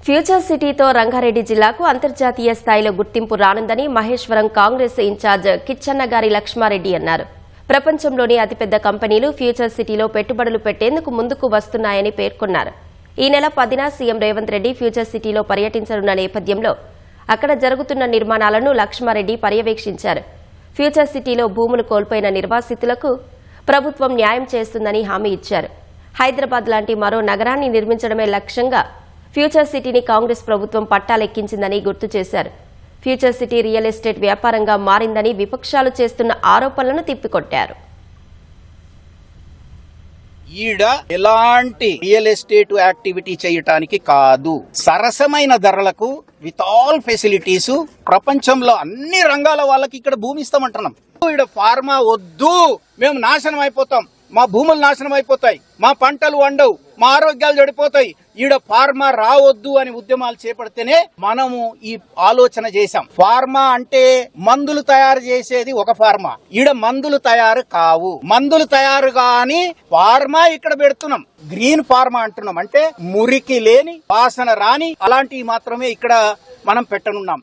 Future సిటీతో Rangareddy జిల్లాకు అంతర్జాతీయ స్థాయిలో గుర్తింపు రానుందని మహేశ్వరం కాంగ్రెస్ ఇన్ఛార్జ్ కిచ్చన్నగారి లక్ష్మారెడ్డి అన్నారు. ప్రపంచంలోని అతిపెద్ద కంపెనీలు ఫ్యూచర్ సిటీలో పెట్టుబడులు పెట్టేందుకు ముందుకు వస్తున్నాయని పేర్కొన్నారు. ఈ నెల 10న సీఎం రేవంత్ రెడ్డి ఫ్యూచర్ సిటీలో పర్యటించనున్న నేపథ్యంలో అక్కడ జరుగుతున్న నిర్మాణాలను లక్ష్మారెడ్డి పర్యవేక్షించారు. ఫ్యూచర్ సిటీలో భూములు కోల్పోయిన నిర్వాసితులకు ప్రభుత్వం న్యాయం చేస్తుందని హామీ ఇచ్చారు. హైదరాబాద్ లాంటి మరో నగరాన్ని నిర్మించడమే లక్ష్యంగా ఫ్యూచర్ సిటీని కాంగ్రెస్ ప్రభుత్వం పట్టాలెక్కించిందని గుర్తు చేశారు. ఫ్యూచర్ సిటీ రియల్ ఎస్టేట్ వ్యాపారంగా మారిందని విపక్షాలు చేస్తున్న ఆరోపణలను తిప్పికొట్టారు. ఈడ ఎలాంటి రియల్ ఎస్టేట్ యాక్టివిటీ చేయటానికి కాదు, సరసమైన ధరలకు విత్ ఆల్ ఫెసిలిటీస్ ప్రపంచంలో అన్ని రంగాల వాళ్ళకి ఇక్కడ భూమి ఇస్తామంటున్నాం. ఈడ ఫార్మా వద్దు, మేము నాశనం అయిపోతాం, మా భూములు నాశనం అయిపోతాయి, మా పంటలు వండవు, మా ఆరోగ్యాలు చెడిపోతాయి, ఈడ ఫార్మా రావద్దు అని ఉద్యమాలు చేపడితేనే మనము ఈ ఆలోచన చేశాం. ఫార్మా అంటే మందులు తయారు చేసేది ఒక ఫార్మా, ఈడ మందులు తయారు కావు. మందులు తయారు కాని ఫార్మా ఇక్కడ పెడుతున్నాం. గ్రీన్ ఫార్మా అంటున్నాం, అంటే మురికి లేని, వాసన రాని అలాంటివి మాత్రమే ఇక్కడ మనం పెట్టనున్నాం.